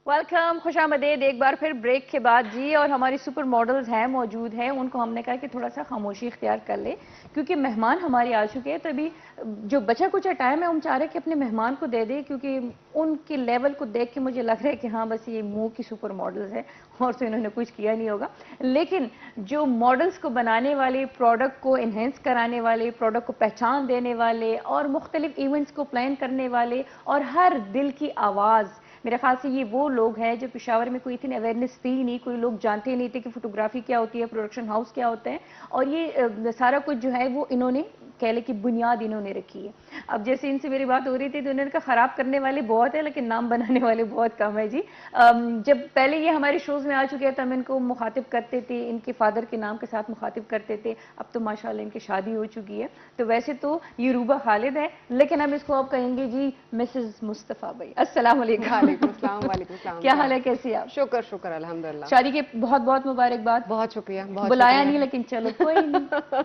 Welcome, खुशामदीद एक बार फिर break के बाद जी। और हमारी सुपर मॉडल्स हैं मौजूद हैं, उनको हमने कहा कि थोड़ा सा खामोशी इख्तियार कर ले क्योंकि मेहमान हमारे आ चुके हैं। तो अभी जो बचा कुछ टाइम है हम चाह रहे हैं कि अपने मेहमान को दे दें, क्योंकि उनके लेवल को देख के मुझे लग रहा है कि हाँ बस ये मुंह की सुपर मॉडल्स है और तो इन्होंने कुछ किया नहीं होगा। लेकिन जो मॉडल्स को बनाने वाले, प्रोडक्ट को इन्हेंस कराने वाले, प्रोडक्ट को पहचान देने वाले और मुख्तलिफ इवेंट्स को प्लान करने वाले और हर दिल की आवाज़, मेरे ख्याल से ये वो लोग हैं जो पेशावर में कोई इतनी अवेयरनेस थी नहीं, कोई लोग जानते नहीं थे कि फोटोग्राफी क्या होती है, प्रोडक्शन हाउस क्या होते हैं। और ये सारा कुछ जो है वो इन्होंने कह ले कि बुनियाद इन्होंने रखी है। अब जैसे इनसे मेरी बात हो रही थी तो इन्होंने कहा खराब करने वाले बहुत है लेकिन नाम बनाने वाले बहुत कम है जी। जब पहले ये हमारे शोज में आ चुके हैं तो हम इनको मुखातिब करते थे, इनके फादर के नाम के साथ मुखातिब करते थे। अब तो माशाल्लाह इनकी शादी हो चुकी है। तो वैसे तो ये रूबा खालिद है लेकिन हम इसको अब कहेंगे जी मिसेस मुस्तफ़ा भाई। अस्सलाम वालेकुम। वालेकुम सलाम। क्या हाल है, कैसी आप? शुक्र शुक्र अल्हम्दुलिल्लाह। शादी के बहुत बहुत मुबारकबाद। बहुत शुक्रिया, बहुत बुलाया शुक्रिया। नहीं लेकिन चलो कोई नहीं,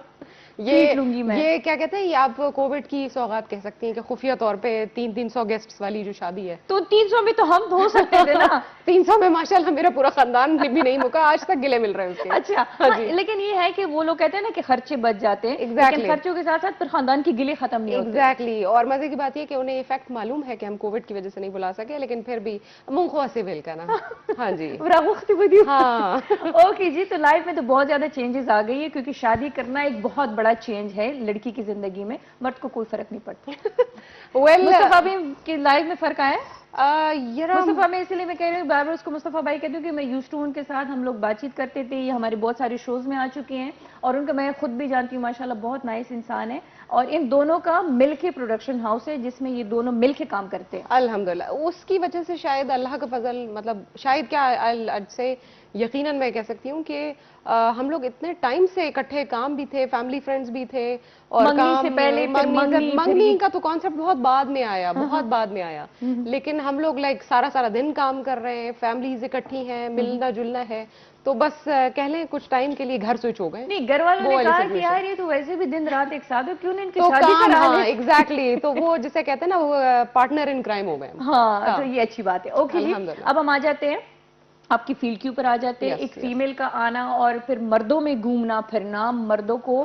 ये ट्रीट लूंगी मैं। ये क्या कहते हैं, ये आप कोविड की सौगात कह सकती हैं कि खुफिया तौर पे 300 गेस्ट्स वाली जो शादी है। तो 300 में तो हम हो सकते थे ना। 300 में माशाल्लाह मेरा पूरा खानदान भी नहीं मुका, आज तक गिले मिल रहे हैं उसके। अच्छा हाँ हाँ, जी, लेकिन ये है कि वो लोग कहते हैं ना कि खर्चे बच जाते हैं। लेकिन एग्जैक्टली खर्चों के साथ साथ फिर खानदान की गिले खत्म नहीं होते। एग्जैक्टली। और मजे की बात ये कि उन्हें ये फैक्ट मालूम है कि हम कोविड की वजह से नहीं बुला सके, लेकिन फिर भी मुंह खुआ से वेल करना। हाँ जी, हाँ। ओके जी, तो लाइफ में तो बहुत ज्यादा चेंजेस आ गई है क्योंकि शादी करना एक बहुत बड़ा चेंज है लड़की की जिंदगी में। मर्द को कोई फर्क नहीं पड़ता। वेल मुस्तफा भाई की लाइफ में फर्क आया है? यार मुस्तफा, मैं इसलिए मैं कह रही हूँ, बार बार उसको मुस्तफा भाई कहती हूँ कि मैं यूज्ड टू उनके साथ हम लोग बातचीत करते थे, ये हमारे बहुत सारे शोज में आ चुके हैं और उनका मैं खुद भी जानती हूँ माशाल्लाह बहुत नाइस इंसान है। और इन दोनों का मिलके प्रोडक्शन हाउस है जिसमें ये दोनों मिलके काम करते हैं। अल्हम्दुलिल्लाह उसकी वजह से शायद अल्लाह का फजल, मतलब शायद क्या आज से यकीनन मैं कह सकती हूँ कि हम लोग इतने टाइम से इकट्ठे, काम भी थे, फैमिली फ्रेंड्स भी थे। और मंगनी काम से पहले फिर मंगनी का तो कॉन्सेप्ट बहुत बाद में आया, बहुत बाद में आया। लेकिन हम लोग लाइक सारा सारा दिन काम कर रहे हैं, फैमिलीज इकट्ठी हैं, मिलना जुलना है। तो बस कह लें कुछ टाइम के लिए घर स्विच हो गए। नहीं, घर वालों वो ने वाली कहा कि सिचुएशन। यार ये तो वैसे भी दिन रात एक साथ हो, क्यों नहीं इनकी तो शादी काम, करा हाँ ले। एग्जैक्टली तो वो जिसे कहते हैं ना, वो पार्टनर इन क्राइम हो गए। हाँ, तो हाँ, ये अच्छी बात है। ओके जी, अल्हम्दुलिल्लाह। अब हम आ जाते हैं आपकी फील्ड के ऊपर आ जाते हैं। यस एक यस। फीमेल का आना और फिर मर्दों में घूमना फिरना, मर्दों को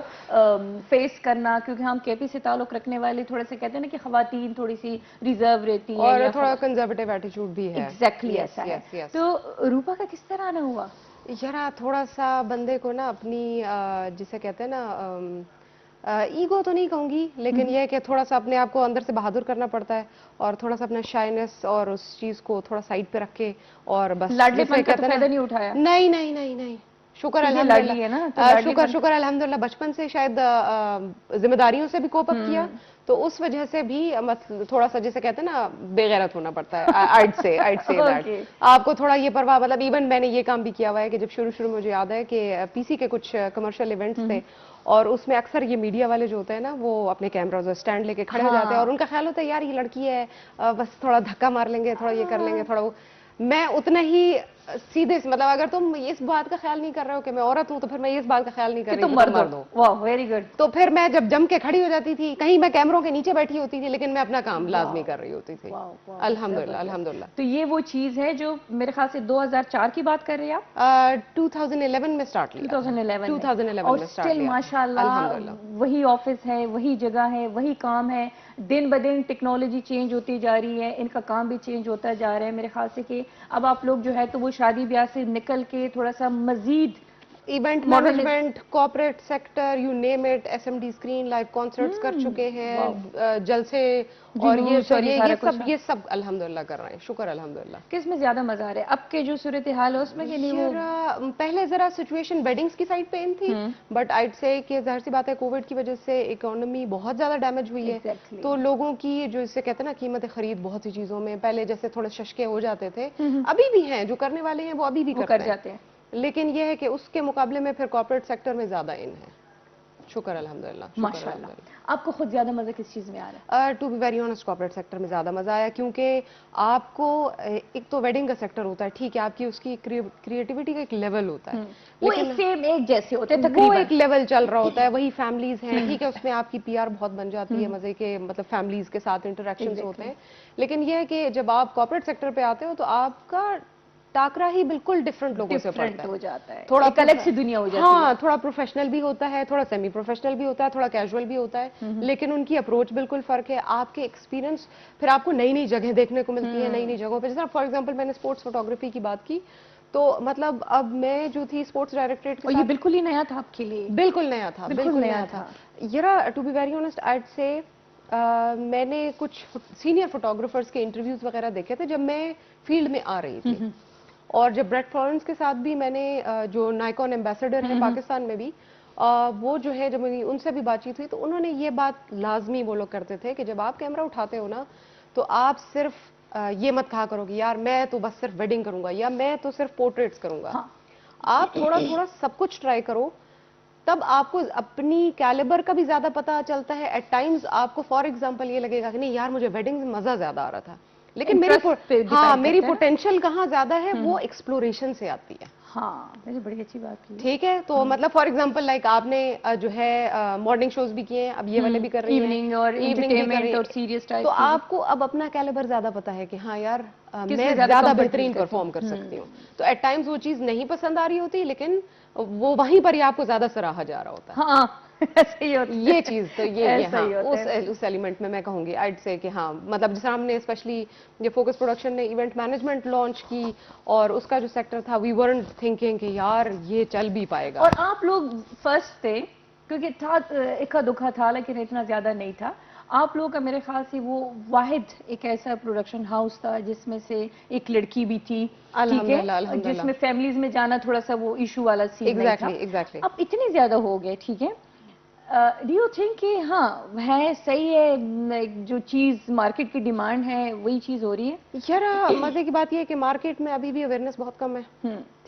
फेस करना, क्योंकि हम केपी से ताल्लुक रखने वाले थोड़े से कहते हैं ना कि खवातीन थोड़ी सी रिजर्व रहती हैं और या थोड़ा कंजर्वेटिव एटीट्यूड भी है। एग्जैक्टली यस ऐसा है। Yes yes. तो रूपा का किस तरह आना हुआ? यार थोड़ा सा बंदे को ना अपनी जिसे कहते हैं ना, ईगो तो नहीं कहूंगी, लेकिन यह है कि थोड़ा सा अपने आप को अंदर से बहादुर करना पड़ता है और थोड़ा सा अपना शाइनेस और उस चीज को थोड़ा साइड पे रख के और बस लाडलेपन जिसे का तो कहते हैं फायदा ना। नहीं उठाया? नहीं नहीं नहीं नहीं, शुक्र क्योंकि लाडली है ना, तो अल्हम्दुलिल्लाह, शुक्र लाडलीपन। शुक्र अल्हम्दुलिल्लाह, बचपन से शायद जिम्मेदारियों से भी कोप अप किया। तो उस वजह से भी मतलब थोड़ा सा जिसे कहते हैं ना, बेगैरत होना पड़ता है। आइड से दैट ओके। आपको थोड़ा ये परवाह, मतलब इवन मैंने ये काम भी किया हुआ है कि जब शुरू शुरू में मुझे याद है कि पीसी के कुछ कमर्शियल इवेंट्स थे और उसमें अक्सर ये मीडिया वाले जो होते हैं ना, वो अपने कैमरा स्टैंड लेके खड़े हो जाते हैं और हाँ उनका ख्याल होता है यार ये लड़की है, बस थोड़ा धक्का मार लेंगे, थोड़ा ये कर लेंगे, थोड़ा वो। मैं उतना ही सीधे से, मतलब अगर तुम इस बात का ख्याल नहीं कर रहे हो कि मैं औरत हूं, तो फिर मैं इस बात का ख्याल नहीं कर कि रही तुम कि मर्द तुम मर्द हो। हो। वाह, वेरी गुड। तो फिर मैं जब जम के खड़ी हो जाती थी, कहीं मैं कैमरों के नीचे बैठी होती थी, लेकिन मैं अपना काम लाजमी कर रही होती थी। अल्हम्दुलिल्लाह अल्हम्दुलिल्लाह। तो ये वो चीज है जो मेरे ख्याल से 2004 की बात कर रहे हैं आप? 2011 में स्टार्ट लिया था। 2011 में। 2011 और में स्टार्ट स्टिल लिया था माशाल्लाह अल्हम्दुलिल्लाह। वही ऑफिस है, वही जगह है, वही काम है। दिन ब दिन टेक्नोलॉजी चेंज होती जा रही है, इनका काम भी चेंज होता जा रहा है। मेरे ख्याल से कि अब आप लोग जो है तो वो शादी ब्याह से निकल के थोड़ा सा मजीद event modern. Management, corporate sector, you name it, SMD screen, live concerts कर चुके हैं, जलसे और जुलूस और ये सारा कुछ। ये सब अल्हम्दुलिल्लाह कर रहे हैं, शुक्र अल्हम्दुलिल्लाह। किस में ज्यादा मजा आ रहा है अब के जो सूरत हाल है उसमें, कि नहीं वो? यार पहले जरा सिचुएशन वेडिंग्स की साइड पे इन थी, बट आइड से कि जाहिर सी बात है कोविड की वजह से इकोनॉमी बहुत ज्यादा डैमेज हुई है। Exactly. तो लोगों की जो इसे कहते हैं ना, कीमत खरीद बहुत सी चीजों में पहले जैसे थोड़े शशके हो जाते थे, अभी भी हैं, जो करने वाले हैं वो अभी भी वो करते कर हैं। जाते हैं। लेकिन यह है कि उसके मुकाबले में फिर कॉर्पोरेट सेक्टर में ज्यादा इन है, शुक्र अल्हम्दुलिल्लाह, शुक्र माशाल्लाह। अल्हम्दुलिल्लाह। आपको खुद ज्यादा मजा किस चीज में आ रहा है? To be very honest, corporate sector में ज़्यादा मज़ा आया, क्योंकि आपको एक तो वेडिंग का सेक्टर होता है, ठीक है, आपकी उसकी क्रिएटिविटी का एक लेवल होता है, वो एक लेकिन सेम एक जैसे होते हैं वो तकरीबन। एक लेवल चल रहा होता है, वही फैमिलीज हैं, ठीक है, उसमें आपकी पीआर बहुत बन जाती है, मजे के मतलब फैमिलीज के साथ इंटरेक्शंस होते हैं। लेकिन ये है कि जब आप कॉर्पोरेट सेक्टर पे आते हो तो आपका टाकरा ही बिल्कुल डिफरेंट लोगों से डिफरेंट पड़ता है, हो जाता है, थोड़ा एक अलग सी दुनिया हो जाती हाँ, है। थोड़ा प्रोफेशनल भी होता है, थोड़ा सेमी प्रोफेशनल भी होता है, थोड़ा कैजुअल भी होता है, लेकिन उनकी अप्रोच बिल्कुल फर्क है, आपके एक्सपीरियंस, फिर आपको नई नई जगह देखने को मिलती है, नई नई जगहों पे। जैसे फॉर एग्जांपल मैंने स्पोर्ट्स फोटोग्राफी की बात की, तो मतलब अब मैं जो थी स्पोर्ट्स डायरेक्टरेट के और ये साथ, बिल्कुल ही नया था आपके लिए? बिल्कुल नया था, बिल्कुल नया था। यरा टू बी वेरी ऑनेस्ट आइड से मैंने कुछ सीनियर फोटोग्राफर्स के इंटरव्यूज वगैरह देखे थे जब मैं फील्ड में आ रही थी, और जब ब्रेट फ्लोरेंस के साथ भी मैंने जो नाइकॉन एम्बेसडर है पाकिस्तान में भी, वो जो है, जब मेरी उनसे भी बातचीत हुई तो उन्होंने ये बात लाजमी वो लोग करते थे कि जब आप कैमरा उठाते हो ना, तो आप सिर्फ ये मत कहा करो कि यार मैं तो बस सिर्फ वेडिंग करूंगा या मैं तो सिर्फ पोर्ट्रेट्स करूंगा। हाँ। आप थोड़ा थोड़ा सब कुछ ट्राई करो, तब आपको अपनी कैलिबर का भी ज्यादा पता चलता है। एट टाइम्स आपको फॉर एग्जांपल ये लगेगा कि नहीं यार मुझे वेडिंग में मजा ज्यादा आ रहा था, लेकिन इंटरेस्ट पे हाँ, डिपेंड मेरी करता है ना। पोटेंशियल कहाँ ज्यादा है, वो एक्सप्लोरेशन से आती है। हाँ, मैंने बड़ी अच्छी बात की। ठीक है, तो मतलब फॉर एग्जांपल लाइक आपने जो है मॉर्निंग शोज भी किए हैं, अब ये वाले भी कर रही हैं, इवनिंग और इवनिंग भी कर रही एंटरटेनमेंट और हैं, सीरियस टाइप तो की भी। आपको अब अपना कैलिबर ज्यादा पता है कि हाँ यार किस मैं में ज्यादा ज्यादा comfort बेहतरीन feel करती परफॉर्म हूँ। कर सकती हूँ। तो एट टाइम्स वो चीज नहीं पसंद आ रही होती, लेकिन वो वहीं पर ही आपको ज्यादा सराहा जा रहा होता है। हाँ ऐसे ही होता है। ये चीज तो ये ऐसा हाँ, ही होता है। उस एलिमेंट में मैं कहूंगी आइड से कि हाँ, मतलब जिस हमने स्पेशली ये फोकस प्रोडक्शन ने इवेंट मैनेजमेंट लॉन्च की, और उसका जो सेक्टर था, वी वरंट थिंकिंग कि यार ये चल भी पाएगा। और आप लोग फर्स्ट थे, क्योंकि था इक्का दुखा था लेकिन इतना ज्यादा नहीं था। आप लोगों का मेरे ख्याल से वो वाहिद एक ऐसा प्रोडक्शन हाउस था जिसमें से एक लड़की भी थी, ठीक अल्हम्दुलिल्लाह, है, अल्हम्दुलिल्लाह। जिसमें फैमिलीज में जाना थोड़ा सा वो इशू वाला सीन नहीं था। एग्जैक्टली। अब इतने ज्यादा हो गए, ठीक है। डू यू थिंक कि हाँ है, सही है, जो चीज मार्केट की डिमांड है वही चीज हो रही है? यार मजे की बात यह है कि मार्केट में अभी भी अवेयरनेस बहुत कम है,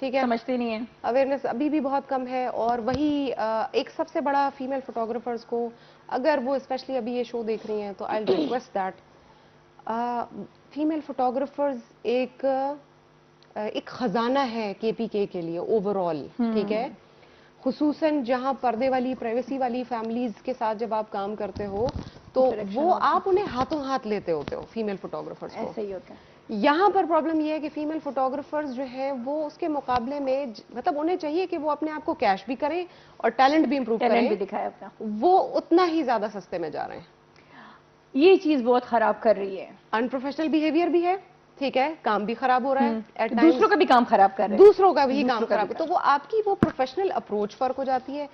ठीक है, समझते नहीं है। अवेयरनेस अभी भी बहुत कम है। और वही एक सबसे बड़ा फीमेल फोटोग्राफर्स को, अगर वो स्पेशली अभी ये शो देख रही हैं, तो I request that female photographers एक खजाना है केपीके के लिए ओवरऑल, ठीक है, खुसूसन जहां पर्दे वाली प्राइवेसी वाली फैमिलीज के साथ जब आप काम करते हो, तो वो आप उन्हें हाथों हाथ लेते होते हो फीमेल फोटोग्राफर्स को। ऐसा ही होता है। यहाँ पर प्रॉब्लम ये है कि फीमेल फोटोग्राफर्स जो है वो उसके मुकाबले में मतलब उन्हें चाहिए कि वो अपने आप को कैश भी करें और टैलेंट भी इंप्रूव टैलेंट भी करें, दिखाया अपना। वो उतना ही ज्यादा सस्ते में जा रहे हैं। ये चीज बहुत खराब कर रही है। अनप्रोफेशनल बिहेवियर भी है, ठीक है, काम भी खराब हो रहा है, एट दूसरों का भी काम खराब कर रहे हैं। दूसरों का भी काम खराब है। तो वो आपकी वो प्रोफेशनल अप्रोच फर्क हो जाती है,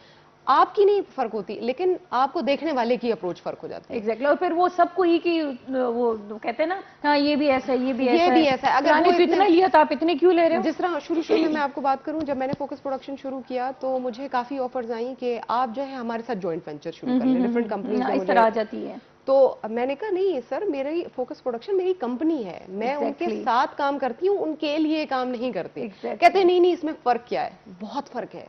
आपकी नहीं फर्क होती, लेकिन आपको देखने वाले की अप्रोच फर्क हो जाती है। एग्जैक्टली। और फिर वो सबको ही कि वो कहते हैं ना, हाँ ये भी ऐसा है, ये भी ऐसा ये है, भी ऐसा है। अगर वो तो इतना लिया था, आप इतने क्यों ले रहे हो? जिस तरह शुरू में मैं आपको बात करूं, जब मैंने फोकस प्रोडक्शन शुरू किया तो मुझे काफी ऑफर्स आई कि आप जो है हमारे साथ जॉइंट वेंचर शुरू कर लें, डिफरेंट कंपनीज में इस तरह आ जाती है। तो मैंने कहा नहीं सर, मेरी फोकस प्रोडक्शन मेरी कंपनी है, मैं उनके साथ काम करती हूँ, उनके लिए काम नहीं करती। कहते नहीं नहीं, इसमें फर्क क्या है? बहुत फर्क है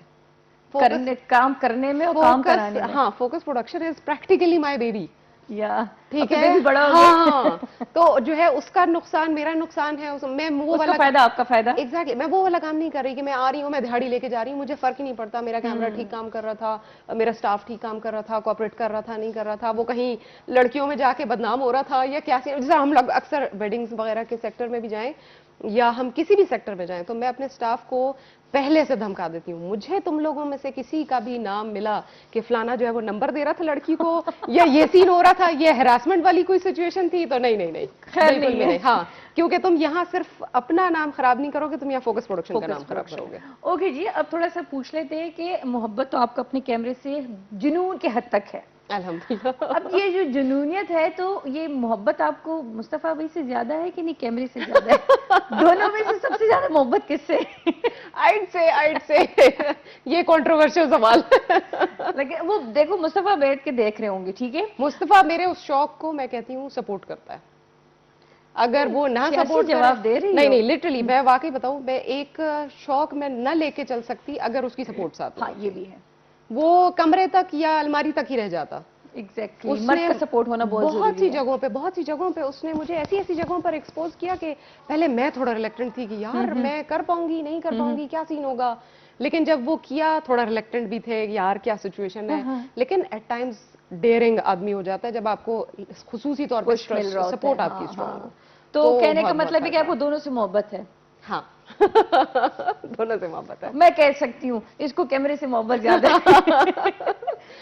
काम करने में और काम कराने में। हाँ, focus production is practically my baby, या ठीक है, बड़ा हो गया। हाँ, तो जो है उसका नुकसान मेरा नुकसान है, मैं वो वाला फायदा आपका फायदा। एग्जैक्टली, मैं वो वाला काम नहीं कर रही कि मैं आ रही हूँ, मैं दिहाड़ी लेके जा रही हूँ, मुझे फर्क ही नहीं पड़ता मेरा कैमरा ठीक काम कर रहा था, मेरा स्टाफ ठीक काम कर रहा था, कॉपरेट कर रहा था, नहीं कर रहा था, वो कहीं लड़कियों में जाके बदनाम हो रहा था या क्या। जैसे हम लोग अक्सर वेडिंग्स वगैरह के सेक्टर में भी जाएं या हम किसी भी सेक्टर में जाएं, तो मैं अपने स्टाफ को पहले से धमका देती हूँ, मुझे तुम लोगों में से किसी का भी नाम मिला कि फलाना जो है वो नंबर दे रहा था लड़की को या ये सीन हो रहा था, ये हैरासमेंट वाली कोई सिचुएशन थी, तो नहीं नहीं नहीं, बिल्कुल भी नहीं। हाँ, क्योंकि तुम यहाँ सिर्फ अपना नाम खराब नहीं करोगे, तुम यहाँ फोकस प्रोडक्शन का नाम खराब करोगे। ओके जी, अब थोड़ा सा पूछ लेते हैं कि मोहब्बत तो आपका अपने कैमरे से जुनून के हद तक है, अल्हम्दुलिल्लाह। अब ये जो जुनूनियत है, तो ये मोहब्बत आपको मुस्तफा भाई से ज्यादा है कि नहीं कैमरे से ज्यादा है? दोनों में से सबसे ज्यादा मोहब्बत किससे? I'd say ये कंट्रोवर्शियल सवाल। लेकिन वो देखो, मुस्तफा बैठ के देख रहे होंगे, ठीक है, मुस्तफा मेरे उस शौक को मैं कहती हूँ सपोर्ट करता है। अगर वो ना सपोर्ट जवाब दे रही नहीं नहीं, लिटरली मैं वाकई बताऊं, मैं एक शौक में न लेके चल सकती अगर उसकी सपोर्ट साथ। हाँ ये भी है। वो कमरे तक या अलमारी तक ही रह जाता। एग्जैक्टली मर्द का सपोर्ट होना बहुत बहुत सी जगहों पे उसने मुझे ऐसी ऐसी जगहों पर एक्सपोज किया कि पहले मैं थोड़ा रिलेक्टेंट थी कि यार मैं कर पाऊंगी नहीं कर पाऊंगी, क्या सीन होगा, लेकिन जब वो किया थोड़ा रिलेक्टेंट भी थे यार क्या सिचुएशन है, लेकिन एट टाइम्स डेयरिंग आदमी हो जाता है जब आपको खुसूसी तौर पर सपोर्ट आपकी स्ट्रांग हो। तो कहने का मतलब है कि आपको दोनों से मोहब्बत है। हाँ दोनों से मोहब्बत है। मैं कह सकती हूँ इसको कैमरे से मोहब्बत ज्यादा है।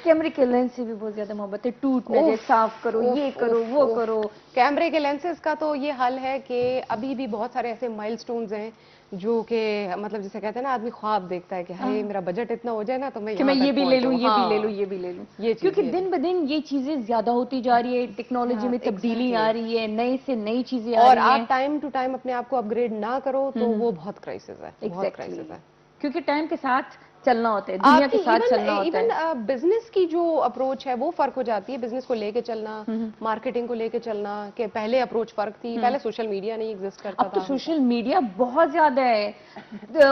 कैमरे के लेंस से भी बहुत ज्यादा मोहब्बत है, टूट न जाए, साफ करो, ये करो, वो करो। कैमरे के लेंसेज का तो ये हल है कि अभी भी बहुत सारे ऐसे माइलस्टोन्स हैं जो कि मतलब जैसे कहते हैं ना आदमी ख्वाब देखता है कि हाय मेरा बजट इतना हो जाए ना तो मैं ये भी ले लूं, ये भी ले लूं, ये भी ले लूं, ये क्योंकि दिन ब दिन ये चीजें ज्यादा होती जा रही है, टेक्नोलॉजी में तब्दीली आ रही है, नई से नई चीजें आ और रही हैं। आप टाइम टू टाइम अपने आप को अपग्रेड ना करो तो वो बहुत क्राइसिस है, बहुत क्राइसिस है। क्योंकि टाइम के साथ चलना होता है, दुनिया के साथ चलना होता है। इवन बिजनेस की जो अप्रोच है वो फर्क हो जाती है, बिजनेस को लेके चलना, मार्केटिंग को लेके चलना, कि पहले अप्रोच फर्क थी, पहले सोशल मीडिया नहीं एग्जिस्ट करता था। अब तो सोशल मीडिया बहुत ज्यादा है,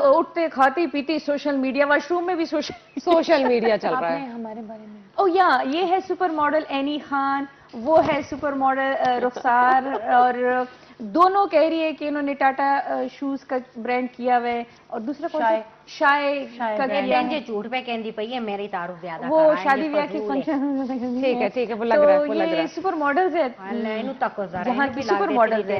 उठते खाते पीते सोशल मीडिया, वॉशरूम में भी सोशल मीडिया चल रहा है। हमारे बारे में ओ या ये है सुपर मॉडल एनी खान, वो है सुपर मॉडल रुखसार, और दोनों कह रही है कि इन्होंने टाटा शूज का ब्रांड किया हुआ है, और दूसरा कौन सा शाय का झूठ पे कहती पई है मेरी तारुफ ज्यादा वो शादी ब्याह के फंक्शन। ठीक है वो लग रहा है, वो लग रहा है। सुपर मॉडल्स है जहाँ की सुपर मॉडल है,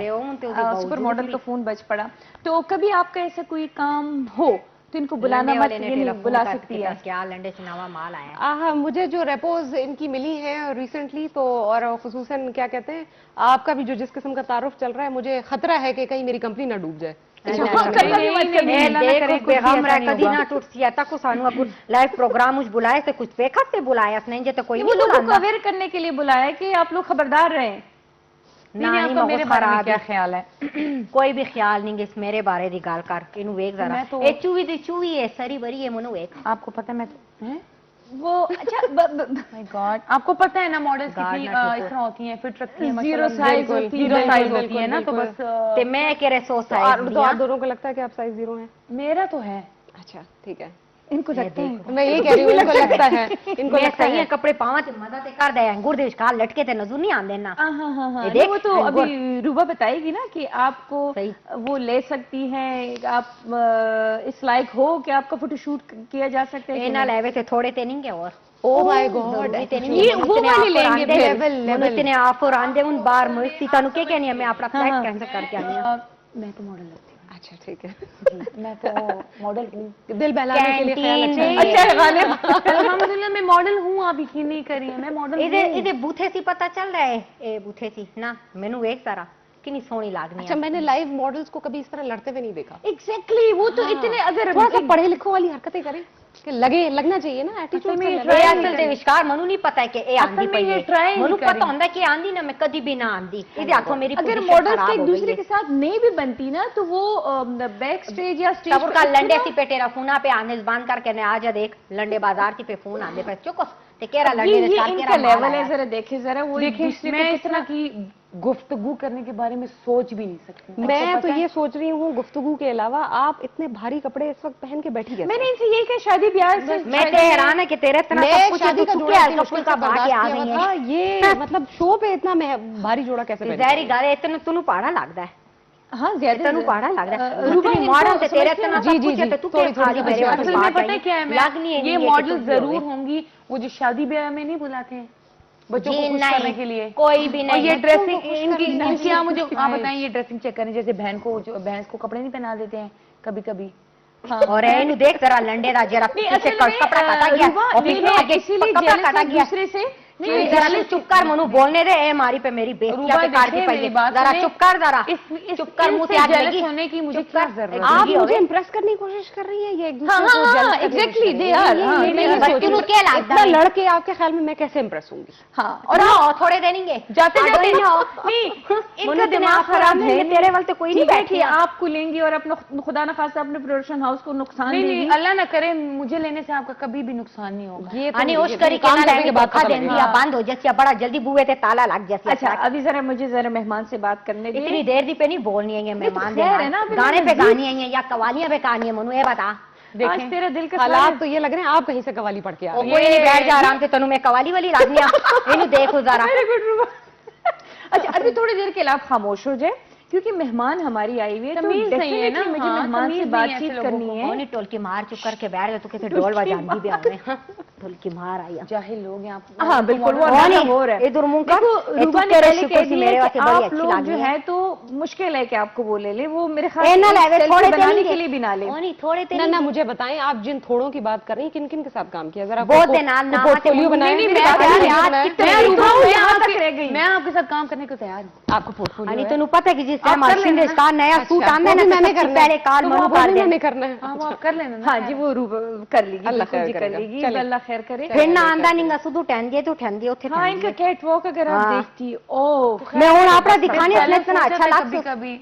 सुपर मॉडल का फोन बज पड़ा। तो कभी आपका ऐसा कोई काम हो तो इनको बुलाना मत, ये बुला सकती है क्या लंडे से नवा माल आया है। मुझे जो रेपोज इनकी मिली है रिसेंटली तो, और खुसूसन क्या कहते हैं आपका भी जो जिस किस्म का तारुफ चल रहा है, मुझे खतरा है कि कहीं मेरी कंपनी ना डूब जाए। लाइव प्रोग्राम बुलाए थे कुछ देखा से बुलाया नहीं तो कोई लोगों को अवेयर करने के लिए बुलाया कि आप लोग खबरदार रहें। आपका मेरे बारे में क्या ख्याल है? कोई भी ख्याल नहीं इस मेरे बारे दी गाल कर इनु वेख जरा ए चूवी दी चूवी है सरी बरी है मनु वेख। आपको पता है मैं वो अच्छा माय गॉड, आपको पता है ना मॉडल्स कितनी इस तरह होती हैं, फिट रखती हैं, जीरो साइज होती है ना, तो बस ते मैं कह रहे 100 साइज तो आप दोनों को लगता है कि आप साइज 0 हैं? मेरा तो है। अच्छा ठीक है, इनको लगता है, मैं ये कह रही हूँ इनको लगता है, इनको लगता है कपड़े पावा ते मजा ते कर दे अंगूर दे विचकार लटके ते नजर नहीं आंदे ना। हां वो तो अभी रूबा बताएगी ना कि आपको वो ले सकती हैं, आप इस लायक हो कि आपका फोटोशूट किया जा सकता है। ना लेवे से थोड़े ते नहीं के और ओ माय गॉड ये वो वाले लेंगे लेवल इतने आप और आंदे उन बार मुझे तानु के कहनी है मैं अपना फ्लाइट कैंसिल करके आई हूं। मैं तो मॉडल लगती हूं। अच्छा ठीक है, मैं तो मॉडल दिल बहलाने के लिए ख्याल अच्छा लगाने अल्हम्दुलिल्लाह मैं मॉडल हूं, आप यकीन नहीं करिए मैं मॉडल हूं। इधर बूथे सी पता चल रहा है ए बूथे सी ना मेनू एक सारा कितनी सोहनी लागनी है। अच्छा मैंने लाइव मॉडल्स को कभी इस तरह लड़ते हुए नहीं देखा। एग्जैक्टली वो तो इतने अगर थोड़ा सा पढ़े लिखो वाली हरकतें करें कि लगना चाहिए ना एटीट्यूड में। असल दे विश्कार मनु नहीं पता है कि ए आंदी पई है, मनु पता होंदा है कि आंदी ना मैं कभी भी ना आंदी। इधर हाथों मेरी अगर मॉडल्स एक दूसरे के साथ नहीं भी बनती ना तो वो बैक स्टेज या स्टेज पर का लंडे सी पे तेरा फोना पे आने जुबान करके ने आ जा देख लंडे बाजार की पे फोन आंदे पे चुको ते केरा लंडे ने साथ केरा लेवल है, जरा देखे जरा वो देखिए मैं इस तरह की गुफ्तगू करने के बारे में सोच भी नहीं सकती। मैं तो ये सोच रही हूँ गुफ्तगू के अलावा आप इतने भारी कपड़े इस वक्त पहन के बैठी कैसे? मैंने इनसे यही कहा शादी ब्याह से मैं तो हैरान है कि तेरे इतना सब कुछ शादी का जोड़ा मुश्किल का बाकी आ गई है ये मतलब शो पे इतना भारी जोड़ा कैसे पहन? जहरी गाले इतना तुनु पाड़ा लगता है। हाँ ज्यादा तनु पाड़ा लगता है रूबा मॉडल से तेरे इतना सब कुछ है तू क्या खाली मेरे असल में पता है क्या है, मैं ये मॉडल जरूर होंगी वो जो शादी ब्याह में नहीं बुलाते हैं बच्चों को खुश करने के लिए, कोई भी नहीं। और ये ड्रेसिंग इनकी आप मुझे आप बताएं ये ड्रेसिंग चेक करें, जैसे भैंस को कपड़े नहीं पहना देते हैं कभी कभी। हाँ। और इनु देख जरा लंडे दा जरा पीछे कपड़ा काटा गया ऑफिस में आगे कपड़ा काटा गया दूसरे से नहीं जरा चुप कर मनु बोलने दे ए मारी पे मेरी बेइज्जती पे काट दी पई जरा चुप कर जरा चुप कर मुंह से आग लगी होने की मुझे क्या जरूरत? आप मुझे इंप्रेस करने की कोशिश कर रही है ये एक दूसरे को जल्द एग्जैक्टली दे यार बच्चों क्या लगता है लड़के आपके ख्याल में मैं कैसे इंप्रेस होंगी? हां और थोड़े देंगे जाते जाते नहीं इनका दिमाग खराब है तेरे वाल तो कोई नहीं बैठी आपको लेंगी और अपना खुदा ना खास्ता अपने प्रोडक्शन हाउस को नुकसान देंगी। अल्लाह ना करे मुझे लेने से आपका कभी भी नुकसान नहीं होगा। ये तो उस करी काम करने के बाद खा देंगी या बंद हो जैसे बड़ा जल्दी बुए थे ताला लग जैसे। अच्छा अभी जरा मुझे जरा मेहमान से बात करने दीजिए। इतनी देर दी पे नहीं बोलनी है मेहमान है ना गाने पे गानी है या कवालियां पे गानी है मनु ये बता आज तेरा दिल का हालात तो ये लग रहे हैं आप कहीं से कवाली पढ़ के आ रहे हैं। कोई नहीं, बैठ जा आराम से, तनु मैं कवाली वाली लागनिया इनु देखो जरा। अच्छा अभी थोड़ी देर के लिए आप खामोश हो जाए, क्योंकि मेहमान हमारी आई हुई है, तो डेफिनेटली मुझे मेहमान से बातचीत करनी है। टोल की मार चुप करके बैठ जा, तू कैसे ढोल बजाती भी आ रहे हैं। टोल की मार आई जाहिल लोग हैं आप। हाँ बिल्कुल, वो हो रहा है। इधर मुंह का रूबा ने पहले कह दिया है कि आप लोग जो है तो मुश्किल है कि आपको वो ले ले, वो मेरे ख्याल से थोड़े बनाने के लिए भी ना ले। थोड़े ना मुझे बताएं आप जिन थोड़ों की बात कर रही हैं किन किन के साथ काम किया जरा बहुत है नाम पोर्टफोलियो बनाया। मैं आपके साथ काम करने को तैयार हूँ। आपको पोर्टफोलियो तेन पता है कि जिस मशीन का नया सूट आना है ना, पहले काल मनु कर देने करना है। आप कर लेना। हाँ जी वो रूबा कर लेगी, अल्लाह कर लेगी, अल्लाह खैर करे। फिर ना आंदा नहीं सुधु ठहन दिए तो ठहन दिए उठे। हाँ इनका कैट वॉक अगर आप देखती, ओह मैं हूं आपड़ा दिखाने इतना अच्छा लगता कभी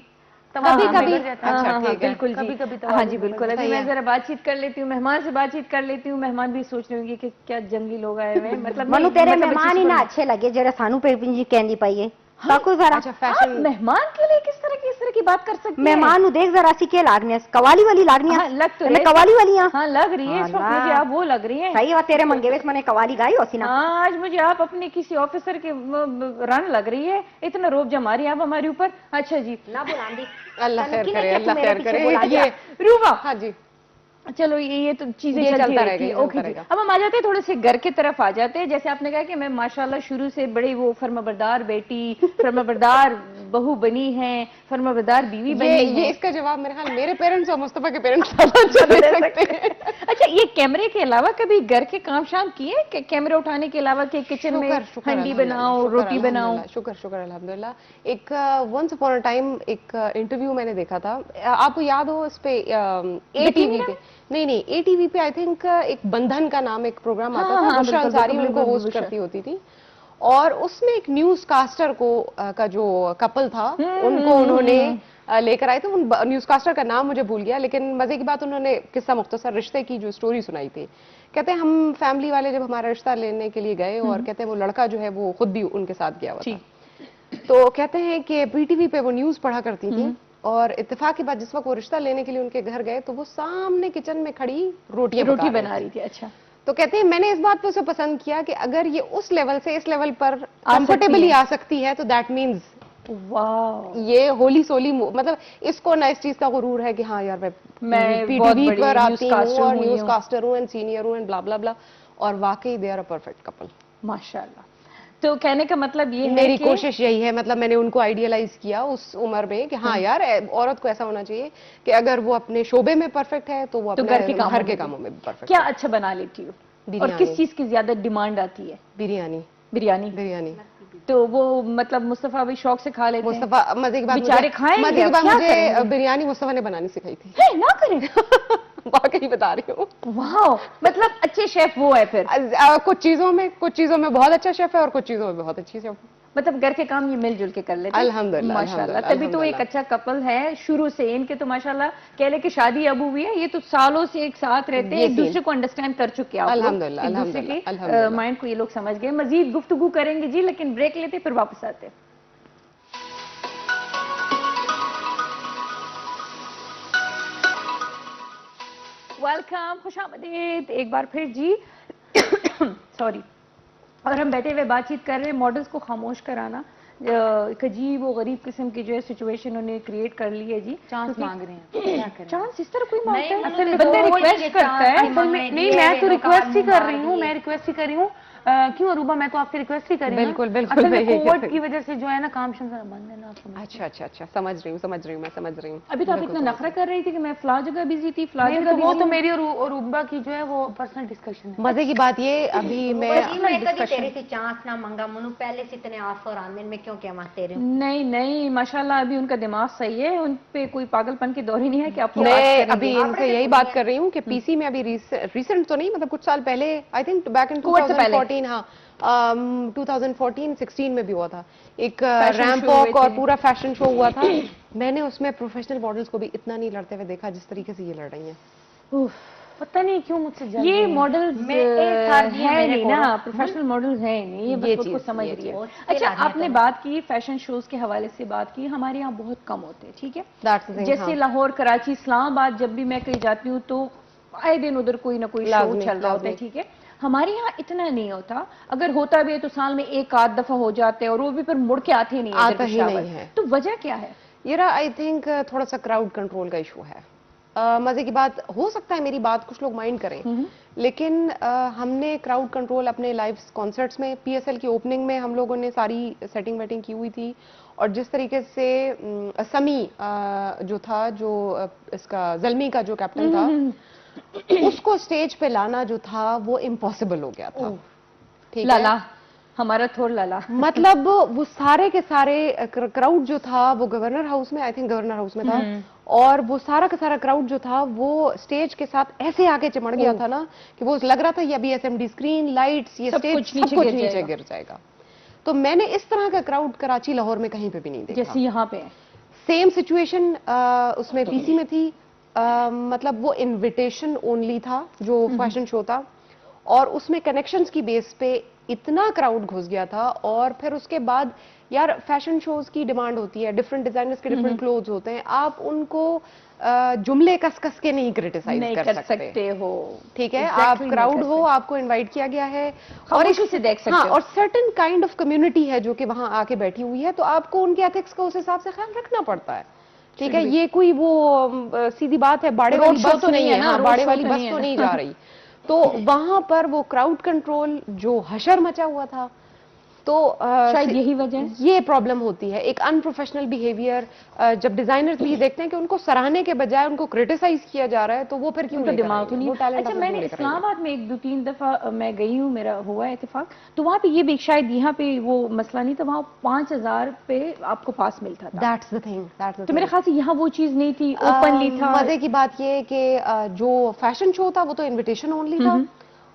कभी अच्छा ठीक है, बिल्कुल कभी हाँ जी बिल्कुल। अभी मैं जरा बातचीत कर लेती हूँ, मेहमान से बातचीत कर लेती हूँ। मेहमान भी सोच रहे होंगे कि क्या जंगली लोग आए हुए हैं। मतलब मनु तेरे मेहमान ही ना अच्छे लगे जरा सानू पे जी कहनी पाइए काकू जरा। अच्छा फैशन मेहमान के लिए किस तरह की बात कर सकते हैं? मेहमान नु देख जरा सी के लागने कवाली वाली लागनिया। लग तो मैं कवाली वाली हां। हाँ लग रही है इस वक्त मुझे, आप वो लग रही है। सही बात, तेरे मंगे में मैंने कवाली गाई होसी ना। आज मुझे आप अपने किसी ऑफिसर के रन लग रही है, इतना रोब जमा रही है आप हमारे ऊपर। अच्छा जी ना बुलांदी, अल्लाह खैर करे, अल्लाह खैर करे। ये रूबा हाँ जी चलो ये तो चीजें चलता रहेगी। ओके जी, अब हम आ जाते हैं थोड़े से घर की तरफ आ जाते हैं। जैसे आपने कहा कि मैं माशाल्लाह शुरू से बड़ी वो फर्माबरदार बेटी, फर्माबरदार बहू बनी है, फर्माबरदार बीवी बनी है। ये इसका जवाब मेरे ख्याल मेरे पेरेंट्स और मुस्तफा के पेरेंट्स दे सकते हैं। अच्छा ये कैमरे के अलावा कभी घर के काम शाम किए कि कैमरे उठाने के अलावा कि किचन में हंडी बनाओ, रोटी बनाओ? शुक्र अल्हम्दुलिल्लाह। एक वंस अपॉन अ टाइम एक इंटरव्यू मैंने देखा था, आपको याद हो इस पे एटीवी पे, नहीं एटीवी पे आई थिंक एक बंधन का नाम एक प्रोग्राम आता था, बुशरा अंसारी उनको होस्ट करती होती थी, और उसमें एक न्यूज कास्टर को का जो कपल था उनको उन्होंने लेकर आए थे। उन न्यूज कास्टर का नाम मुझे भूल गया, लेकिन मजे की बात उन्होंने किस्सा मुख्तसर रिश्ते की जो स्टोरी सुनाई थी। कहते हैं हम फैमिली वाले जब हमारा रिश्ता लेने के लिए गए और कहते हैं वो लड़का जो है वो खुद भी उनके साथ गया हुआ था, तो कहते हैं कि पीटीवी पे वो न्यूज पढ़ा करती थी और इत्तेफाक की बात जिस वक्त वो रिश्ता लेने के लिए उनके घर गए तो वो सामने किचन में खड़ी रोटी बना रही थी। अच्छा तो कहते हैं मैंने इस बात पे उसे पसंद किया कि अगर ये उस लेवल से इस लेवल पर कंफर्टेबली आ सकती है तो दैट मीन्स वाह ये होली सोली, मतलब इसको ना इस चीज का गुरूर है कि हाँ यार मैं पीटीवी पर आती हूँ और न्यूज कास्टर हूँ एंड सीनियर हूँ एंड ब्ला ब्ला ब्ला, और वाकई they are a perfect couple माशाल्लाह। तो कहने का मतलब ये है मेरी कोशिश यही है, मतलब मैंने उनको आइडियलाइज किया उस उम्र में कि हाँ यार औरत को ऐसा होना चाहिए कि अगर वो अपने शोबे में परफेक्ट है तो वो अपने घर के कामों में भी परफेक्ट। क्या अच्छा बना लेती हो और किस चीज की ज्यादा डिमांड आती है? बिरयानी तो वो मतलब मुस्तफा भी शौक से खा लेते हैं। मुस्तफा मजे की बात बेचारे खाएंगे, मुझे बिरयानी मुस्तफा ने बनानी सिखाई थी। ना करें वाकई बता रही हूँ। वाह मतलब अच्छे शेफ वो है फिर। कुछ चीजों में बहुत अच्छा शेफ है और कुछ चीजों में बहुत अच्छी शेफ। मतलब घर के काम ये मिलजुल के कर लेते हैं अल्हम्दुलिल्लाह माशाल्लाह। तभी तो एक अच्छा कपल है शुरू से। इनके तो माशाल्लाह कह ले कि शादी अब हुई है, ये तो सालों से एक साथ रहते हैं, एक दूसरे को अंडरस्टैंड कर चुके हैं। अल्हम्दुलिल्लाह, एक दूसरे के माइंड को ये लोग समझ गए। मजीद गुफ्तगू करेंगे जी, लेकिन ब्रेक लेते फिर वापस आते। वेलकम, खुशामदीद एक बार फिर जी। सॉरी। और हम बैठे हुए बातचीत कर रहे हैं मॉडल्स को खामोश कराना। एक अजीब वो गरीब किस्म की जो है सिचुएशन उन्हें क्रिएट कर ली है जी। चांस मांग रहे हैं, क्या करें? चांस इस तरह कोई मांगता है? असल में बंदा रिक्वेस्ट करता है। असल में नहीं, मैं तो रिक्वेस्ट ही कर रही हूँ, मैं रिक्वेस्ट ही कर रही हूँ। क्यों अरूबा, मैं तो आपसे रिक्वेस्ट ही कर रही हूँ। बिल्कुल असल में कोविड की वजह से जो है ना काम शाम बंद है ना, आपको। अच्छा समझ रही हूँ मैं समझ रही हूँ। अभी तो आप इतना नखरा कर रही थी कि मैं फला जगह बिजी थी, फला जगह। वो तो मेरी और रूबा की जो है वो पर्सनल डिस्कशन है। मजे की बात ये अभी मैं तेरे से चांस ना मंगा मनु, पहले से इतने ऑफर आने में क्यों क्या मारते रहे? नहीं माशाल्लाह अभी उनका दिमाग सही है, उन पे कोई पागलपन की दौर ही नहीं है कि आपको। मैं अभी इनसे यही बात कर रही हूँ कि पीसी में अभी रिसेंट तो नहीं, मतलब कुछ साल पहले आई थिंक बैक इन 2014, हाँ 2014-16 में भी हुआ था एक रैंप वॉक और पूरा फैशन शो हुआ था। मैंने उसमें प्रोफेशनल मॉडल्स को भी इतना नहीं लड़ते हुए देखा जिस तरीके से ये लड़ रही हैं। पता नहीं क्यों मुझसे ये मॉडल्स है नहीं ना, प्रोफेशनल मॉडल्स है नहीं, ये बस उसको समझ रही है। अच्छा आपने बात की फैशन शोज के हवाले से बात की, हमारे यहाँ बहुत कम होते हैं, ठीक है। जैसे लाहौर, कराची, इस्लामाबाद जब भी मैं कहीं जाती हूँ तो आए दिन उधर कोई ना कोई शो लाज़मी, चल रहा होता है, लाज़मी। ठीक है। हमारे यहाँ इतना नहीं होता, अगर होता भी है तो साल में एक आध दफा हो जाते हैं, और वो भी फिर मुड़ के आते ही नहीं है आता इधर ही पेशावर। नहीं है। तो वजह क्या है? येरा आई थिंक थोड़ा सा क्राउड कंट्रोल का इशू है। मजे की बात हो सकता है मेरी बात कुछ लोग माइंड करें, लेकिन हमने क्राउड कंट्रोल अपने लाइव कॉन्सर्ट्स में, पीएसएल की ओपनिंग में हम लोगों ने सारी सेटिंग वेटिंग की हुई थी, और जिस तरीके से समी जो था, जो इसका जल्मी का जो कैप्टन था, उसको स्टेज पे लाना जो था वो इम्पॉसिबल हो गया था। ठीक है, लाला, हमारा थोर लाला। मतलब वो सारे के सारे क्राउड जो था वो गवर्नर हाउस में, आई थिंक गवर्नर हाउस में था, और वो सारा का सारा क्राउड जो था वो स्टेज के साथ ऐसे आके चिमड़ गया था ना कि वो लग रहा था ये अभी एसएमडी स्क्रीन, लाइट्स, ये सब स्टेज कुछ सब नीचे कुछ गिर नीचे जाएगा। गिर जाएगा। तो मैंने इस तरह का क्राउड कराची, लाहौर में कहीं पे भी नहीं देखा। जैसे यहाँ पे सेम सिचुएशन उसमें पीसी में थी। मतलब वो इनविटेशन ओनली था जो फैशन शो था, और उसमें कनेक्शंस की बेस पे इतना क्राउड घुस गया था। और फिर उसके बाद यार फैशन शोज की डिमांड होती है, डिफरेंट डिजाइनर्स के डिफरेंट क्लोथ्स होते हैं, आप उनको जुमले कस कस के नहीं क्रिटिसाइज नहीं कर सकते हो, ठीक है। Exactly आप नहीं क्राउड कर हो, सकते। आपको इनवाइट किया गया है, खामोशी से देख सकते हाँ, हो। और सर्टेन काइंड ऑफ कम्युनिटी है जो कि वहां आके बैठी हुई है, तो आपको उनके एथिक्स का उस हिसाब से ख्याल रखना पड़ता है। ठीक है, ये कोई वो सीधी बात है, बाड़े वाली बस तो नहीं है, हाँ, बाड़े वाली बस तो नहीं जा रही। तो वहां पर वो क्राउड कंट्रोल जो हशर मचा हुआ था, तो शायद यही वजह है। ये प्रॉब्लम होती है, एक अनप्रोफेशनल बिहेवियर। जब डिजाइनर्स भी देखते हैं कि उनको सराहने के बजाय उनको क्रिटिसाइज किया जा रहा है, तो वो फिर क्यों उनका लेकर दिमाग आएंगे? तो नहीं। वो टैलेंट अच्छा, अपना मैंने क्यों लेकर आएंगे? इस्लामाबाद में एक दो तीन दफा मैं गई हूँ, मेरा हुआ है इत्तेफाक, तो वहाँ पे ये भी शायद यहाँ पे वो मसला नहीं था, वहाँ 5000 पे आपको पास मिलता था। That's the thing, that's the तो मेरे ख्याल से यहाँ वो चीज नहीं थी, ओपनली था। मजे की बात ये है कि जो फैशन शो था वो तो इनविटेशन ओनली था,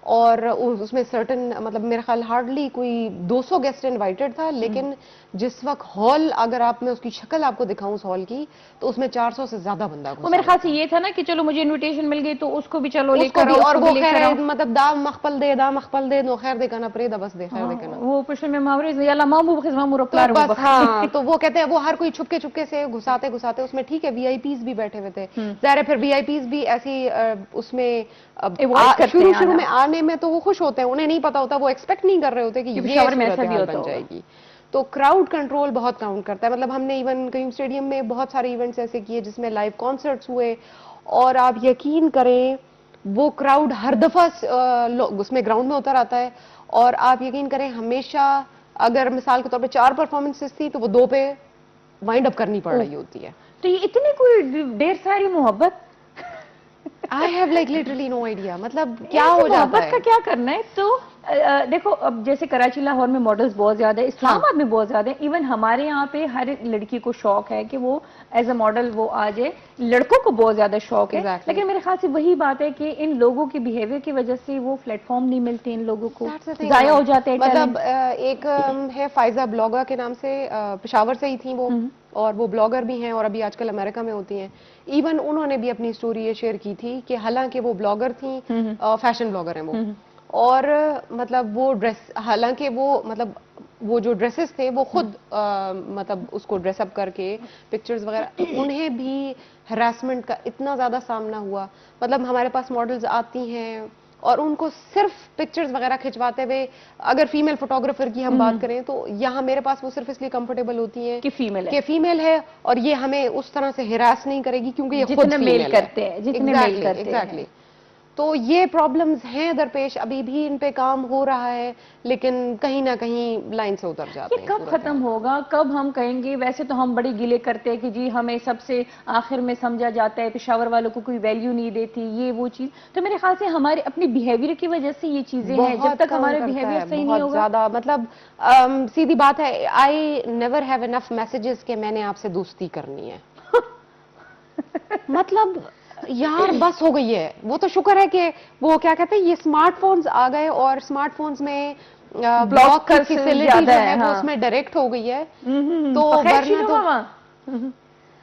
और उसमें सर्टेन, मतलब मेरा ख्याल हार्डली कोई 200 गेस्ट इनवाइटेड था, लेकिन जिस वक्त हॉल, अगर आप, मैं उसकी शक्ल आपको दिखाऊं उस हॉल की, तो उसमें 400 से ज्यादा बंदा वो मेरे ख्याल से ये था ना कि चलो मुझे इनविटेशन मिल गई तो उसको भी चलो उसको लेकर भी, आओ, और उसको वो भी लेकर खैर आओ। मतलब दाम मखपल दे नो खैर देखा ना प्रेदा बस दे खैर देखा ना। वो पुष्प में मावरे याला मामू बखिस मामू तो रप्लार बस हाँ, तो वो कहते हैं वो हर कोई छुपके छुपके से घुसाते घुसाते उसमें, ठीक है वीआईपीज भी बैठे हुए थे, ज़ाहिर है फिर वीआईपीज भी ऐसी उसमें शुरू शुरू में आने में तो वो खुश होते हैं, उन्हें नहीं पता होता, वो एक्सपेक्ट नहीं कर रहे होते कि ये सूरत हाल बन जाएगी। तो क्राउड कंट्रोल बहुत काउंट करता है। मतलब हमने इवन कहीं स्टेडियम में बहुत सारे इवेंट्स ऐसे किए जिसमें लाइव कॉन्सर्ट्स हुए, और आप यकीन करें वो क्राउड हर दफा उसमें ग्राउंड में उतर आता है, और आप यकीन करें हमेशा अगर मिसाल के तौर पे 4 परफॉर्मेंसेस थी तो वो 2 पे वाइंड अप करनी पड़ रही होती है। तो ये इतनी कोई ढेर सारी मोहब्बत, I have like literally no idea, मतलब क्या हो जाता मोहब्बत है। का क्या करना है। तो देखो, अब जैसे कराची लाहौर में मॉडल्स बहुत ज्यादा है, इस्लामाबाद में बहुत ज्यादा है, इवन हमारे यहाँ पे हर एक लड़की को शौक है कि वो एज अ मॉडल वो आ जाए, लड़कों को बहुत ज्यादा शौक है। लेकिन मेरे ख्याल से वही बात है कि इन लोगों की बिहेवियर की वजह से वो प्लेटफॉर्म नहीं मिलते इन लोगों को, जाया हो जाते हैं। मतलब एक है फाइजा ब्लॉगर के नाम से, पेशावर से ही थी वो, और वो ब्लॉगर भी हैं और अभी आजकल अमेरिका में होती हैं। इवन उन्होंने भी अपनी स्टोरी ये शेयर की थी कि हालांकि वो ब्लॉगर थी, फैशन ब्लॉगर हैं वो, और मतलब वो ड्रेस, हालांकि वो मतलब वो जो ड्रेसेस थे वो खुद मतलब उसको ड्रेसअप करके पिक्चर्स वगैरह, उन्हें भी हरासमेंट का इतना ज्यादा सामना हुआ। मतलब हमारे पास मॉडल्स आती हैं और उनको सिर्फ पिक्चर्स वगैरह खिंचवाते हुए, अगर फीमेल फोटोग्राफर की हम बात करें तो यहाँ मेरे पास वो सिर्फ इसलिए कंफर्टेबल होती हैं कि फीमेल है, और ये हमें उस तरह से हिरास नहीं करेगी क्योंकि ये खुद मेल करते हैं, जितने मेल करते हैं। तो ये प्रॉब्लम्स हैं दरपेश, अभी भी इन पे काम हो रहा है, लेकिन कहीं ना कहीं लाइन से उतर जाते हैं। ये कब खत्म होगा, कब हम कहेंगे? वैसे तो हम बड़ी गिले करते हैं कि जी हमें सबसे आखिर में समझा जाता है, पेशावर वालों को कोई वैल्यू नहीं देती, ये वो चीज। तो मेरे ख्याल से हमारे अपने बिहेवियर की वजह से ये चीजें हैं। जब तक हमारे बिहेवियर सही नहीं होगा, ज्यादा मतलब सीधी बात है, I never have enough messages कि मैंने आपसे दोस्ती करनी है। मतलब यार बस हो गई है। वो तो शुक्र है कि वो क्या कहते हैं, ये स्मार्टफोन्स आ गए और स्मार्टफोन्स में ब्लॉक की फैसिलिटी जो है वो उसमें डायरेक्ट हो गई है। तो वरना तो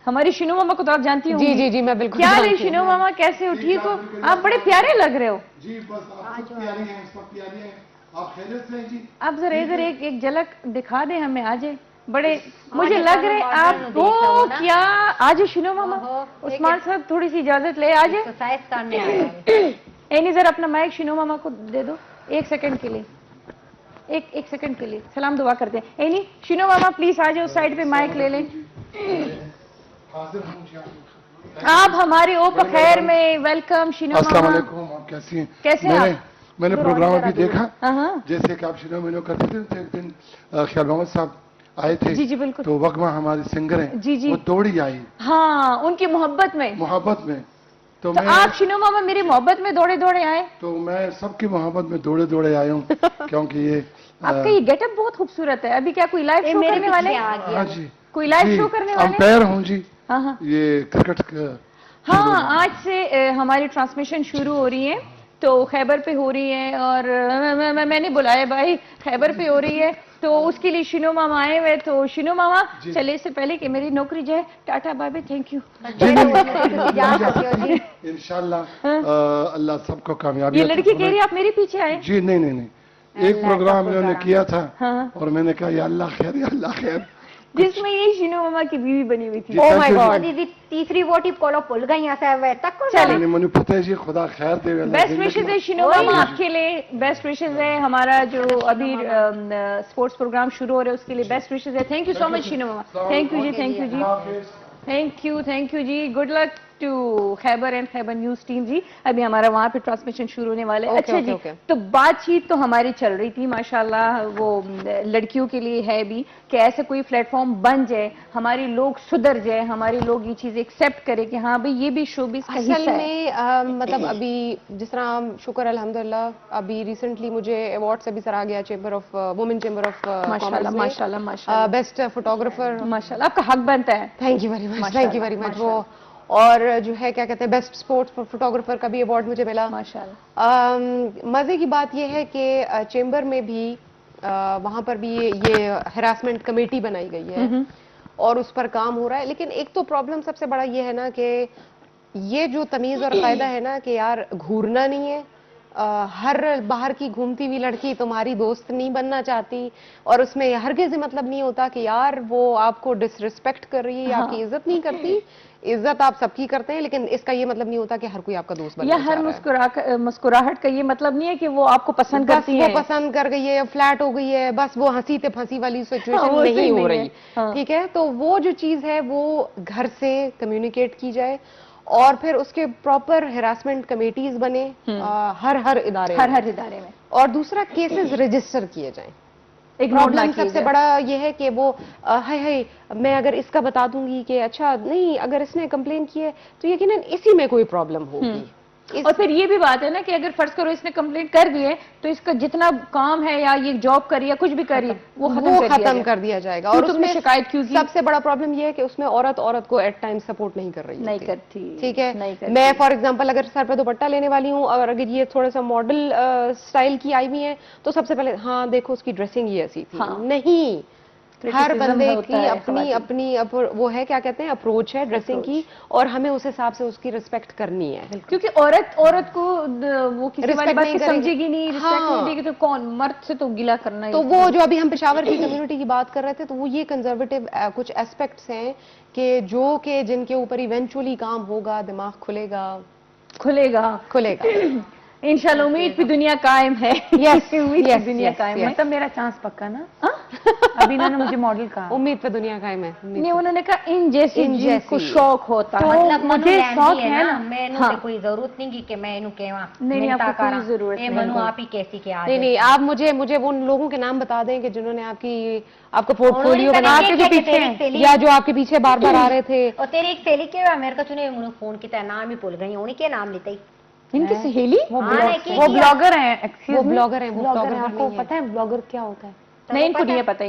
हमारी शिनो मामा को तो आप जानती होंगी। जी जी जी, मैं बिल्कुल। क्या ले शिनो मामा, कैसे हो? ठीक हो? आप बड़े प्यारे लग रहे हो जी। बस आप सब प्यारी हैं, सब प्यारी हैं। आप खैरियत से हैं जी? आप जरा इधर एक झलक दिखा दें हमें, आ जाए। बड़े मुझे लग रहे आप वो क्या आज शिनो मामा उस्मान साहब थोड़ी सी इजाजत ले आज एक्सरसाइज करने एनी जरा अपना माइक शिनो मामा को दे दो 1 सेकंड के लिए एक सेकंड के लिए सलाम दुआ करते हैं एनी शिनो मामा प्लीज आ जाओ साइड पे माइक ले लें आप हमारे ओ खैर में वेलकम शिनो अस्सलाम मामा वालेकुम, आप कैसी हैं? कैसे हैं आप? मैंने प्रोग्राम अभी देखा हाँ जैसे कि आप शिनो मिनो करते थे तो एक दिन ख्याल मोहम्मद साहब आए थे। जी जी बिल्कुल। तो वक्मा हमारे सिंगर हैं, जी जी वो दौड़ी आई हाँ उनकी मोहब्बत में मोहब्बत में। तो तो मैं आप शिनो मामा मेरी मोहब्बत में दौड़े दौड़े आए तो मैं सबकी मोहब्बत में दौड़े दौड़े आया हूँ क्योंकि ये आपका ये गेटअप बहुत खूबसूरत है अभी क्या कोई लाइव शो करने वाले हाँ जी कोई लाइव शो करने वाले अंपायर हूँ जी। हाँ हाँ ये क्रिकेट हाँ आज से हमारी ट्रांसमिशन शुरू हो रही है तो खैबर पे हो रही है और मैंने बुलाया भाई खैबर पे हो रही है तो उसके लिए शिनो मामा आए हुए तो शिनो मामा चले इससे पहले कि मेरी नौकरी जाए ta-ta bye bye thank you इंशाल्लाह अल्लाह सबको कामयाबी ये लड़की कह रही है आप मेरे पीछे आए जी नहीं एक प्रोग्राम इन्होंने किया था हाँ। और मैंने कहा या अल्लाह खैर या अल्लाह खैर जिसमें ये शिनो मामा की बीवी बनी हुई थी जी, oh my thank you, God जी। दीदी तीसरी वोटी कोलो पुल गई यहाँ से वे तक को चले मैंने फतेह जी खुदा खैर दे बेस्ट विशेज है शिनो मामा आपके लिए बेस्ट विशेज है हमारा जो अभी स्पोर्ट्स प्रोग्राम शुरू हो रहा है उसके लिए बेस्ट विशेज है थैंक यू सो मच शिनो मामा थैंक यू जी थैंक यू जी good luck to Khyber and Khyber news team जी अभी हमारा वहां पे ट्रांसमिशन शुरू होने वाला है अच्छा जी तो बातचीत तो हमारी चल रही थी माशाल्लाह वो लड़कियों के लिए है भी कि ऐसा कोई प्लेटफॉर्म बन जाए हमारे लोग सुधर जाए हमारे लोग ये चीज एक्सेप्ट करें कि हाँ भाई ये भी शोबिस का असल हिस्सा है में मतलब अभी जिस तरह शुक्र अल्हम्दुलिल्लाह अभी रिसेंटली मुझे अवार्ड से भी सराहा गया chamber of women chamber of माशाल्लाह माशाल्लाह माशाल्लाह बेस्ट फोटोग्राफर माशाल्लाह आपका हक बनता है थैंक यू वेरी मच वो और जो है क्या कहते हैं बेस्ट स्पोर्ट्स फोटोग्राफर का भी अवार्ड मुझे मिला माशाल्लाह मजे की बात यह है कि चेंबर में भी वहां पर भी ये हरासमेंट कमेटी बनाई गई है और उस पर काम हो रहा है लेकिन एक तो प्रॉब्लम सबसे बड़ा ये है ना कि ये जो तमीज और कायदा है ना कि यार घूरना नहीं है हर बाहर की घूमती हुई लड़की तुम्हारी दोस्त नहीं बनना चाहती और उसमें हरगिज़ मतलब नहीं होता कि यार वो आपको डिसरिस्पेक्ट कर रही है आपकी इज्जत नहीं करती इज्जत आप सबकी करते हैं लेकिन इसका ये मतलब नहीं होता कि हर कोई आपका दोस्त बनना या हर मुस्कुराहट का ये मतलब नहीं है कि वो आपको पसंद करती है वो पसंद कर गई है फ्लैट हो गई है बस वो हंसी ते फंसी वाली सिचुएशन नहीं हो रही ठीक है तो वो जो चीज है वो घर से कम्युनिकेट की जाए और फिर उसके प्रॉपर हेरासमेंट कमेटीज बने हर इदारे में और दूसरा केसेस रजिस्टर किए जाएं प्रॉब्लम सबसे बड़ा ये है कि वो हाय मैं अगर इसका बता दूंगी कि अच्छा नहीं अगर इसने कंप्लेन की है तो यकीनन इसी में कोई प्रॉब्लम होगी और फिर ये भी बात है ना कि अगर फर्ज करो इसने कंप्लेंट कर दी है तो इसका जितना काम है या ये जॉब करी या कुछ भी करी वो खत्म कर दिया जाएगा और उसमें शिकायत क्यों की सबसे बड़ा प्रॉब्लम ये है कि उसमें औरत को एट टाइम सपोर्ट नहीं कर रही नहीं करती ठीक है मैं फॉर एग्जांपल अगर सर पे दुपट्टा लेने वाली हूँ और अगर ये थोड़ा सा मॉडल स्टाइल की आई हुई है तो सबसे पहले हाँ देखो उसकी ड्रेसिंग ये ऐसी थी नहीं हर बंदे की अपनी वो है क्या कहते हैं अप्रोच है ड्रेसिंग की और हमें उस हिसाब से उसकी रिस्पेक्ट करनी है क्योंकि औरत को वो किसी वाली बात की समझेगी नहीं रिस्पेक्ट नहीं देगी तो कौन मर्द से तो गिला करना है तो वो जो अभी हम पेशावर की कम्युनिटी की बात कर रहे थे तो वो ये कंजर्वेटिव कुछ एस्पेक्ट्स हैं कि जिनके ऊपर इवेंचुअली काम होगा दिमाग खुलेगा इंशाल्लाह उम्मीद पे दुनिया कायम है उम्मीद पे दुनिया कायम है मतलब मेरा चांस पक्का ना अभी इन्होंने मुझे मॉडल कहा उम्मीद पे दुनिया कायम है नहीं उन्होंने कहा इन जैसी को शौक होता तो मतलब मुझे शौक है ना मैंने कोई जरूरत नहीं कि मैं इन्हें कहवा नहीं आपको कोई जरूरत नहीं मनु आप ही कैसी के नहीं आप मुझे उन लोगों के नाम बता दें कि जिन्होंने आपका पोर्टफोलियो बना के पीछे या जो आपके पीछे बार बार आ रहे थे और तेरी एक सहेली के अमेरिका चुने फोन किया नाम ही भूल गई उन्हीं के नाम लेते इनकी सहेली वो ब्लॉगर हैं वो ब्लॉगर हैं आपको पता है ब्लॉगर क्या होता है नहीं इनको नहीं पता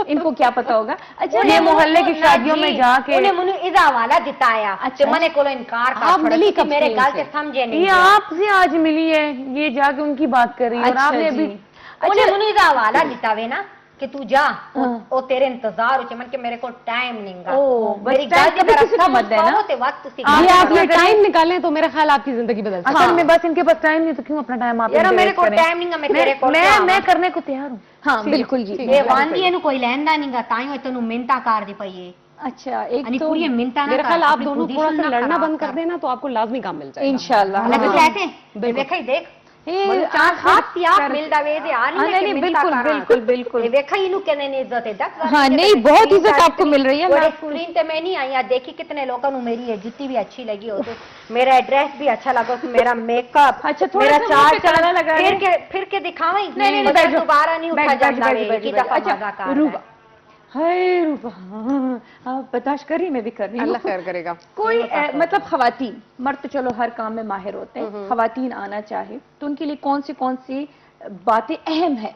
इनको क्या पता होगा अच्छा ये मोहल्ले की शादियों में जाके उन्हें मुझे इजा वाला जिताया अच्छा मैंने को इनकार आप मिली कब मेरे गाल से समझे नहीं ये आपसे आज मिली है ये जाके उनकी बात कर रही है और आपने अभी उन्हें मुझे इजा वाला जितावे ना कि तू जा ओ तेरे इंतजार हो चमन के मेरे को टाइम नहींगा ओ, बस मेरी time गल कभी किसी को मत देना। ते वक्त सी ये आप ये टाइम निकालें तो मेरा ख्याल आपकी जिंदगी बदल सकती असल में बस इनके पास टाइम नहीं तो क्यों अपना टाइम आप यार मेरे invest को करें? टाइम नहींगा मैं तेरे को मैं करने को तैयार हूँ। हाँ बिल्कुल जी। ये वांदी एनु कोई लैंदा नहींगा ताई तेनु मिंता कर दी पई है अच्छा एक अनि तो पूरी मिंता है। ना मेरा कर, ख्याल आप अपनी दोनों थोड़ा position सा ना लड़ना खराब बंद कर देना तो आपको लाजमी काम मिल जाएगा। इंशाल्लाह अलग हाँ। कैसे ये देखा ही देख बोलो चार हाथ से आप मिल दावे दे आनी हाँ, नहीं, बिल्कुल, बिल्कुल, बिल्कुल। ये देखा इनु कहने ने इज्जत है दस हाँ, नहीं, बहुत इज्जत आपको मिल रही है, मैं आपको- स्क्रीन पे मैं नहीं आई यार देखी कितने लोगों को मेरी है जितनी भी अच्छी लगी हो तो मेरा एड्रेस भी अच्छा लगा मेरा मेकअप अच्छा, थोड़ा मेरा सा चार मुंह पे ताला लगा फिर के दिखावा ही नहीं, बच्चा बैठ जाओ। दोबारा नहीं उठा बैठ, बैठ, जाता बैठ, बैठ, की बैठ। दफा अच्छा, मजा कर रूबा हाय रूबा आप बर्दाश्त कर रही मैं भी कर रही हूँ। अल्लाह खैर करेगा। कोई मतलब खवातीन मर्द तो चलो हर काम में माहिर होते हैं, खवातीन आना चाहे तो उनके लिए कौन सी बातें अहम है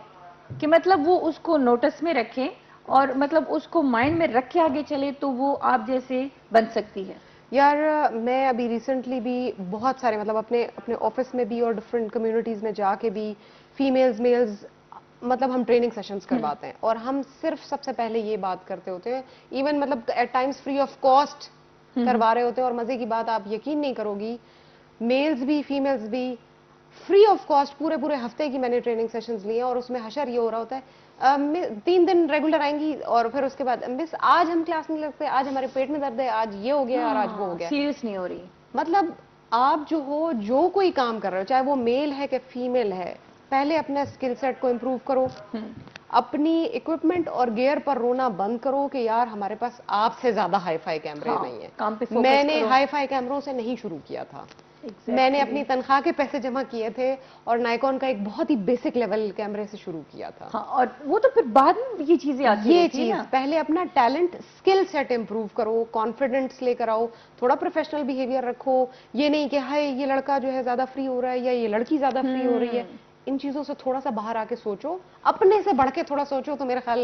कि मतलब वो उसको नोटिस में रखें और मतलब उसको माइंड में रख के आगे चले तो वो आप जैसे बन सकती है। यार मैं अभी रिसेंटली भी बहुत सारे मतलब अपने अपने ऑफिस में भी और डिफरेंट कम्युनिटीज में जाके भी फीमेल्स मेल्स मतलब हम ट्रेनिंग सेशंस करवाते हैं और हम सिर्फ सबसे पहले ये बात करते होते हैं इवन मतलब at times free of cost करवा रहे होते हैं। और मजे की बात आप यकीन नहीं करोगी मेल्स भी फीमेल्स भी फ्री ऑफ कॉस्ट पूरे पूरे हफ्ते की मैंने ट्रेनिंग सेशंस लिए और उसमें हशर ये हो रहा होता है 3 दिन रेगुलर आएंगी और फिर उसके बाद मिस आज हम क्लास नहीं लगते, आज हमारे पेट में दर्द है, आज ये हो गया और आज वो हो गया। सीरियस नहीं हो रही मतलब आप जो कोई काम कर रहे हो चाहे वो मेल है कि फीमेल है पहले अपने स्किल सेट को इम्प्रूव करो, अपनी इक्विपमेंट और गियर पर रोना बंद करो कि यार हमारे पास आपसे ज्यादा हाई फाई कैमरे नहीं है। काम पे फोकस मैंने करो। हाई फाई कैमरों से नहीं शुरू किया था। मैंने अपनी तनख्वाह के पैसे जमा किए थे और नाइकॉन का एक बहुत ही बेसिक लेवल कैमरे से शुरू किया था। हाँ, और वो तो फिर बाद में ये चीजें आती ये रहती है चीज ना। पहले अपना टैलेंट स्किल सेट इंप्रूव करो, कॉन्फिडेंस लेकर आओ, थोड़ा प्रोफेशनल बिहेवियर रखो। ये नहीं कि हाय ये लड़का जो है ज्यादा फ्री हो रहा है या ये लड़की ज्यादा फ्री हो रही है। इन चीजों से थोड़ा सा बाहर आके सोचो, अपने से बढ़ के थोड़ा सोचो तो मेरा ख्याल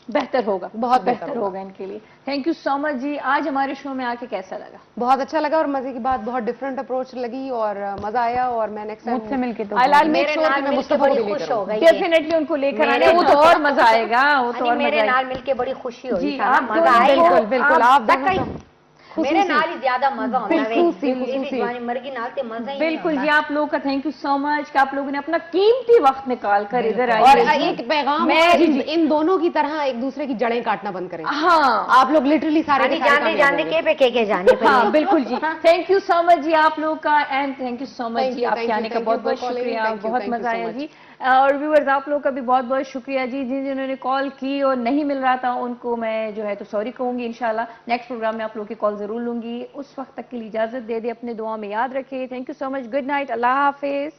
बेहतर होगा, बहुत बेहतर होगा इनके लिए। थैंक यू सो मच जी। आज हमारे शो में आके कैसा लगा? बहुत अच्छा लगा और मजे की बात बहुत डिफरेंट अप्रोच लगी और मजा आया और मैं नेक्स्ट टाइम मुझसे मिलके तो आई मेक मेरे श्योर नाल कि मैं मिलके मुस्तफा को बड़ी भी खुश लेकर हो आऊं। गई डेफिनेटली उनको लेकर आने वो तो और मजा आएगा, वो तो और मेरे मजा नाल आएगा। मिलके बड़ी खुशी हुई जी, था आप ना, मजा आई बिल्कुल बिल्कुल आप तक दोनों मेरे नाल ही ज्यादा मजा होना वे खुसूसी। जवानी मर्गी नाल ते मजा ही बिल्कुल जी। आप लोगों का थैंक यू सो मच कि आप लोगों ने अपना कीमती वक्त निकाल कर इधर आए। और एक पैगाम मैं- है, जी, जी। इन दोनों की तरह एक दूसरे की जड़ें काटना बंद करें। हाँ आप लोग लिटरली सारे के सारे जाने कामयाब जाने होंगे। के पे के जाने पे हाँ बिल्कुल जी। थैंक यू सो मच जी आप लोग का and thank you so much Thank जी you, आपके thank you, आने का thank बहुत you बहुत for calling. शुक्रिया, Thank you, बहुत thank you मजा so आया much. जी। और व्यूअर्स आप लोग का भी बहुत बहुत शुक्रिया जी जिन्होंने कॉल की और नहीं मिल रहा था उनको मैं जो है तो सॉरी कहूंगी। इंशाल्लाह नेक्स्ट प्रोग्राम में आप लोग की कॉल जरूर लूंगी। उस वक्त तक के लिए इजाजत दे दे, अपने दुआ में याद रखें। Thank you so much, good night, Allah Hafiz.